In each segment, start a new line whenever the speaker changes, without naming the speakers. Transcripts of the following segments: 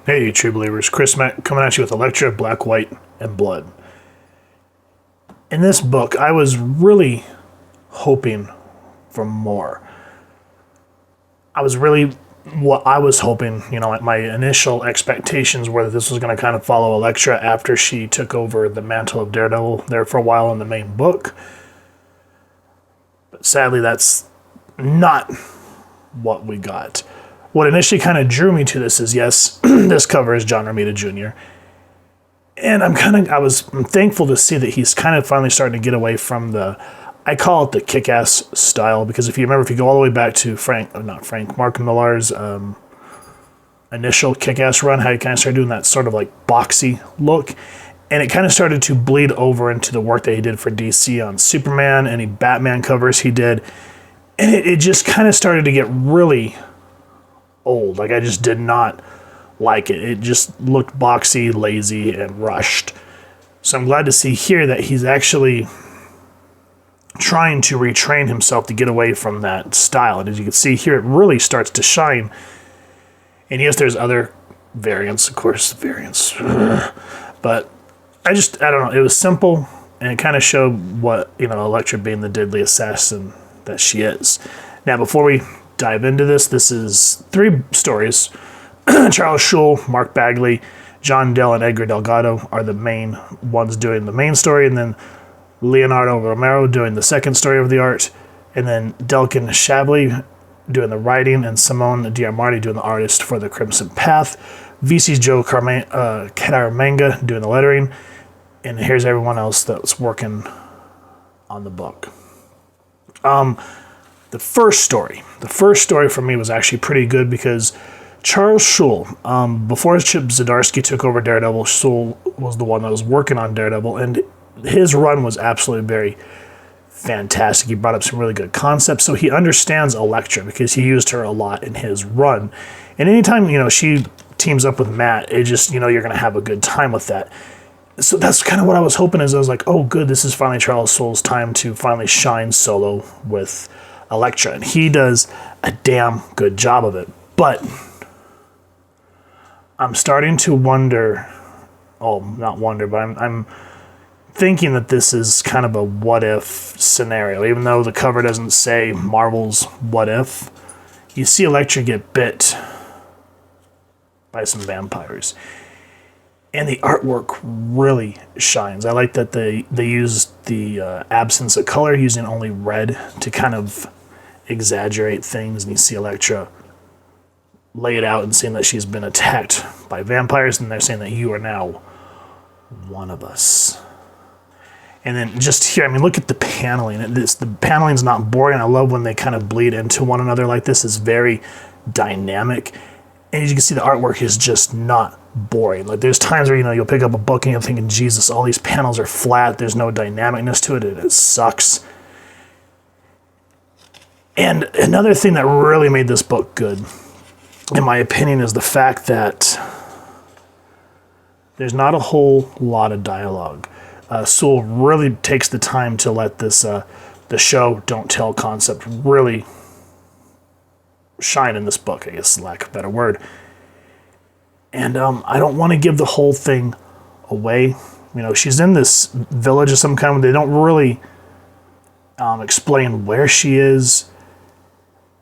Hey, true believers, Chris Mack coming at you with Elektra, Black, White, and Blood. In this book, I was really hoping for more. What I was hoping, my initial expectations were that this was going to kind of follow Elektra after she took over the mantle of Daredevil there for a while in the main book. But sadly, that's not what we got. What initially kind of drew me to this is, yes, this cover is John Romita Jr. And I'm thankful to see that he's kind of finally starting to get away from I call it the kick-ass style, because if you go all the way back to Mark Millar's initial kick-ass run, how he kind of started doing that sort of like boxy look, and it kind of started to bleed over into the work that he did for DC on Superman, any Batman covers he did, and it just kind of started to get really old. Like, I just did not like it. It just looked boxy, lazy, and rushed. So I'm glad to see here that he's actually trying to retrain himself to get away from that style. And as you can see here, it really starts to shine. And yes, there's other variants, of course, but I don't know. It was simple, and it kind of showed what, Elektra being the deadly assassin that she is. Now, before we dive into this is 3 stories. Charles Schul, Mark Bagley, John Dell, and Edgar Delgado are the main ones doing the main story, and then Leonardo Romero doing the second story of the art, and then Delkin Shabley doing the writing, and Simone Diamarte doing the artist for the Crimson Path. VC's Joe Caramanga doing the lettering, and here's everyone else that's working on the book. The first story for me was actually pretty good, because Charles Schul, before Chip Zdarsky took over Daredevil, Schul was the one that was working on Daredevil, and his run was absolutely very fantastic. He brought up some really good concepts, so he understands Elektra because he used her a lot in his run. And anytime, she teams up with Matt, it just, you're going to have a good time with that. So that's kind of what I was hoping. Is I was like, oh, good, this is finally Charles Schul's time to finally shine solo with Elektra, and he does a damn good job of it. But I'm starting to wonder, not wonder, but I'm thinking that this is kind of a what-if scenario. Even though the cover doesn't say Marvel's what if, you see Elektra get bit by some vampires. And the artwork really shines. I like that they used the absence of color, using only red to kind of exaggerate things. And you see Elektra lay it out and saying that she's been attacked by vampires, and they're saying that you are now one of us. And then just here, look at the paneling. The paneling's not boring. I love when they kind of bleed into one another like this. It's very dynamic. And as you can see, the artwork is just not boring. Like, there's times where, you'll pick up a book and you're thinking, Jesus, all these panels are flat. There's no dynamicness to it. It sucks. And another thing that really made this book good, in my opinion, is the fact that there's not a whole lot of dialogue. Sewell really takes the time to let this the show don't tell concept really shine in this book, I guess, lack of a better word. And I don't want to give the whole thing away. She's in this village of some kind. They don't really explain where she is.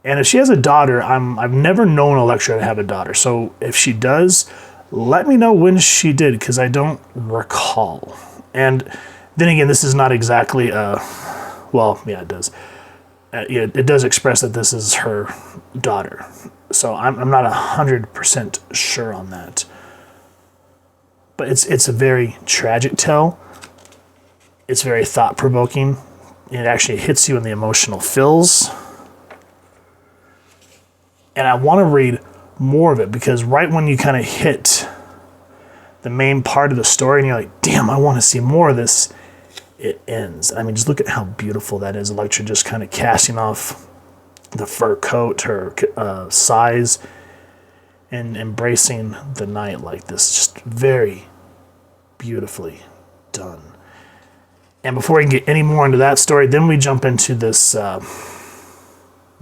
And if she has a daughter, I've never known Elektra to have a daughter. So if she does, let me know when she did, because I don't recall. And then again, this is not exactly it does. It does express that this is her daughter. So I'm not 100% sure on that. But it's a very tragic tale. It's very thought-provoking. It actually hits you in the emotional feels. And I want to read more of it, because right when you kind of hit the main part of the story and you're like, damn, I want to see more of this, it ends. Just look at how beautiful that is. Elektra just kind of casting off the fur coat, her size, and embracing the night like this. Just very beautifully done. And before we can get any more into that story, then we jump into this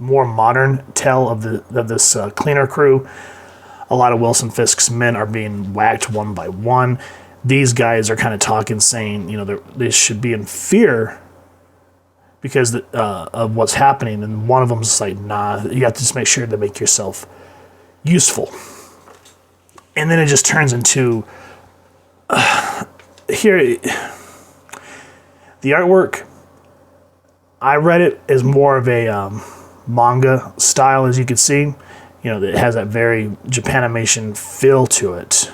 more modern tale of this cleaner crew. a lot of Wilson Fisk's men are being whacked one by one. These guys are kind of talking, saying, they should be in fear because of what's happening. And one of them's like, nah, you have to just make sure to make yourself useful. And then it just turns into here. The artwork, I read it as more of a manga style, as you can see. It has that very Japanimation feel to it.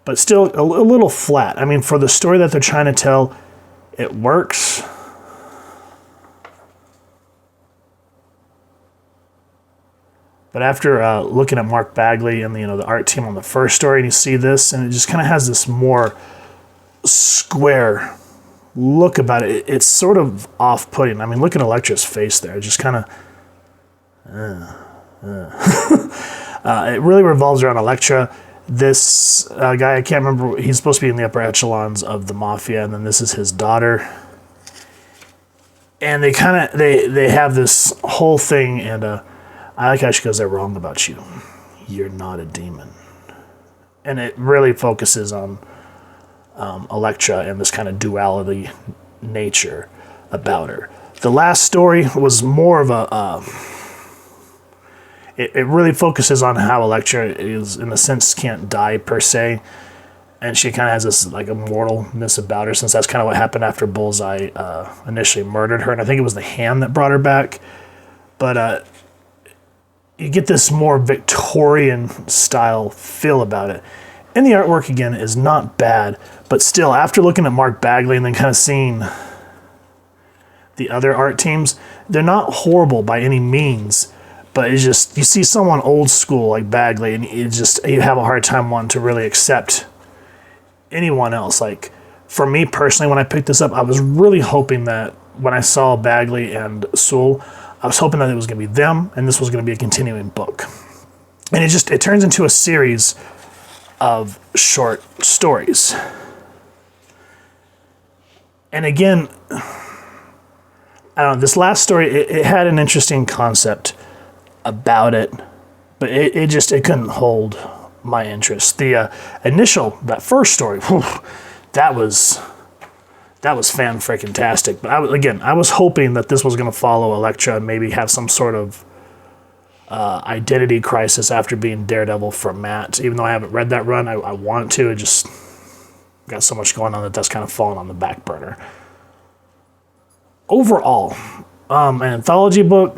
But still a little flat. I mean, for the story that they're trying to tell, it works. But after looking at Mark Bagley and the art team on the first story, and you see this, and it just kind of has this more square look about it. It's sort of off-putting. I mean, look at Elektra's face there. It just kind of... it really revolves around Elektra. This guy, I can't remember, he's supposed to be in the upper echelons of the mafia, and then this is his daughter. And they have this whole thing, and I like how she goes, "They're wrong about you. You're not a demon." And it really focuses on Elektra and this kind of duality nature about her. The last story was more of a... It really focuses on how Elektra is, in a sense, can't die per se. And she kind of has this like immortalness about her, since that's kind of what happened after Bullseye initially murdered her. And I think it was the hand that brought her back. But you get this more Victorian style feel about it. And the artwork, again, is not bad. But still, after looking at Mark Bagley and then kind of seeing the other art teams, they're not horrible by any means. But it's just, you see someone old school like Bagley, and you have a hard time wanting to really accept anyone else. Like, for me personally, when I picked this up, I was really hoping that when I saw Bagley and Sewell, I was hoping that it was going to be them, and this was going to be a continuing book. And it turns into a series of short stories. And again, I don't know, this last story, it had an interesting concept about it, but it couldn't hold my interest. The that first story, that was fan freaking tastic. But I was hoping that this was going to follow Elektra and maybe have some sort of identity crisis after being Daredevil for Matt. Even though I haven't read that run, I want to. It just got so much going on that's kind of fallen on the back burner. Overall, an anthology book,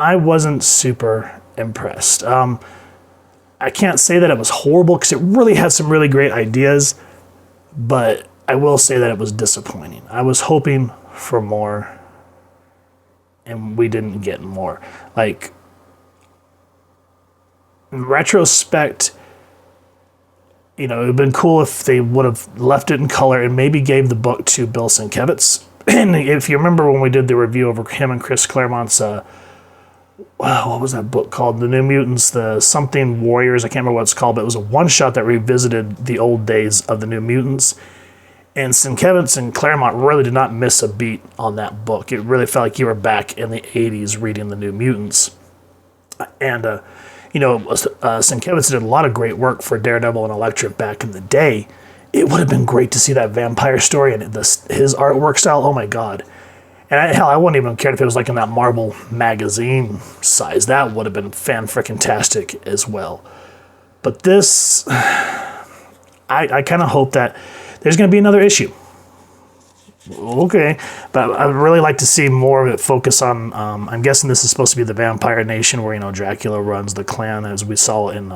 I wasn't super impressed. I can't say that it was horrible because it really had some really great ideas, but I will say that it was disappointing. I was hoping for more, and we didn't get more. Like, in retrospect, it would have been cool if they would have left it in color and maybe gave the book to Bill Sienkiewicz. And if you remember when we did the review over him and Chris Claremont's what was that book called? The New Mutants, the something Warriors. I can't remember what it's called, but it was a one-shot that revisited the old days of the New Mutants. And Sienkiewicz and Claremont really did not miss a beat on that book. It really felt like you were back in the 80s reading the New Mutants. And, Sienkiewicz did a lot of great work for Daredevil and Elektra back in the day. It would have been great to see that vampire story and his artwork style. Oh, my God. And I wouldn't even care if it was like in that Marvel magazine size. That would have been fan-freaking-tastic as well. But this, I kind of hope that there's going to be another issue. Okay. But I would really like to see more of it focus on, I'm guessing this is supposed to be the Vampire Nation where, Dracula runs the clan, as we saw in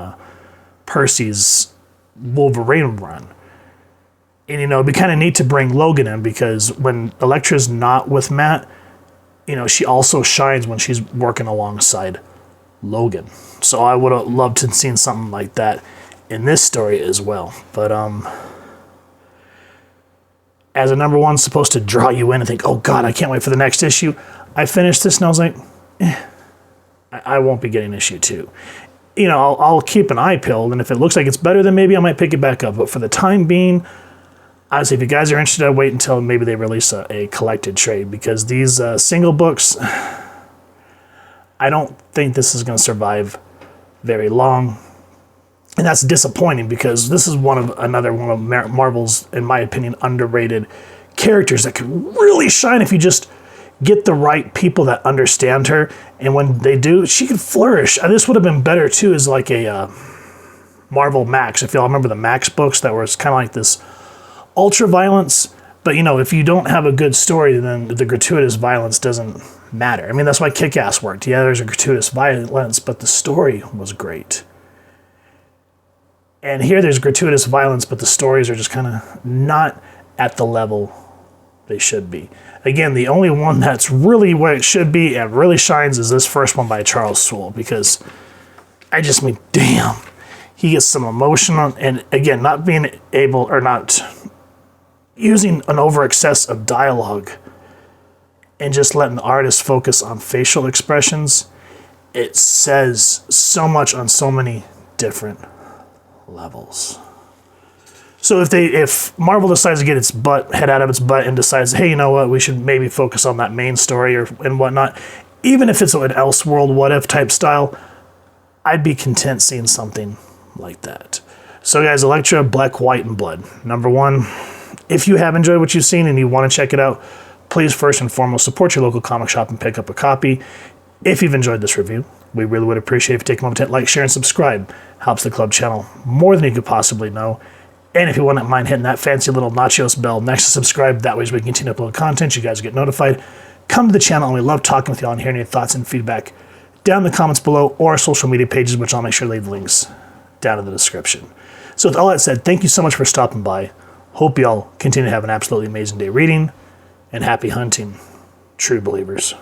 Percy's Wolverine run. And, it'd be kind of neat to bring Logan in, because when Elektra's not with Matt, she also shines when she's working alongside Logan. So I would have loved to have seen something like that in this story as well. But as a number one supposed to draw you in and think, oh God, I can't wait for the next issue, I finished this and I was like, I won't be getting issue 2. I'll keep an eye peeled, and if it looks like it's better, then maybe I might pick it back up. But for the time being, honestly, if you guys are interested, I'd wait until maybe they release a collected trade, because these single books, I don't think this is going to survive very long. And that's disappointing because this is another one of Marvel's, in my opinion, underrated characters that could really shine if you just get the right people that understand her. And when they do, she could flourish. This would have been better too as like a Marvel Max. If y'all remember the Max books that was kind of like this ultra violence. But you know, if you don't have a good story, then the gratuitous violence doesn't matter. I mean, that's why Kick-Ass worked. Yeah, there's a gratuitous violence, but the story was great. And here there's gratuitous violence, but the stories are just kind of not at the level they should be. Again, the only one that's really where it should be and really shines is this first one by Charles Soule, because I just mean, damn, he gets some emotion on, and again, not being able or not using an over excess of dialogue and just letting the artist focus on facial expressions. It says so much on so many different levels. So if Marvel decides to get its head out of its butt and decides, hey, you know what, we should maybe focus on that main story and whatnot, even if it's an Elseworld what if type style, I'd be content seeing something like that. So guys, Elektra, Black, White, and Blood. Number 1, if you have enjoyed what you've seen and you want to check it out, please first and foremost support your local comic shop and pick up a copy. If you've enjoyed this review, we really would appreciate if you take a moment to like, share, and subscribe. Helps the club channel more than you could possibly know. And if you wouldn't mind hitting that fancy little nachos bell next to subscribe, that way as we continue to upload content, you guys get notified. Come to the channel, and we love talking with you all and hearing your thoughts and feedback down in the comments below or our social media pages, which I'll make sure to leave links down in the description. So with all that said, thank you so much for stopping by. Hope you all continue to have an absolutely amazing day reading, and happy hunting, true believers.